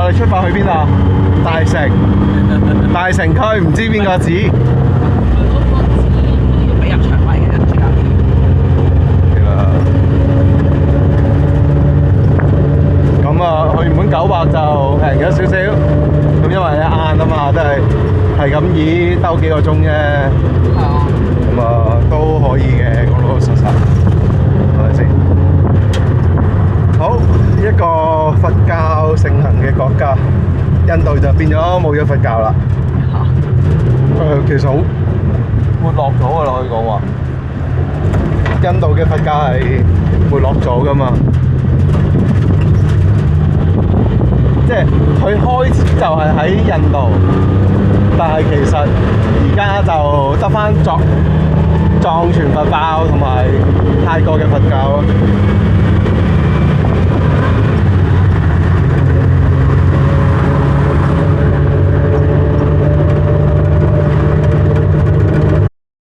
哋出發去邊啊？大城，大城區唔知邊個指？佢嗰個字要俾入場位嘅，最緊要。咁啊，去原本900就平咗少少，咁因為晏啊嘛，都係咁以兜幾個鐘啫，係啊。咁啊都可以嘅，講老老實實，係咪先？好，一個佛教盛行嘅國家，印度就變咗冇咗佛教啦。其實好沒落咗㗎啦，可以講話。印度嘅佛教係沒落咗㗎嘛。即係佢開始就係喺印度，但係其實而家就得返藏傳佛教同埋泰國嘅佛教咯。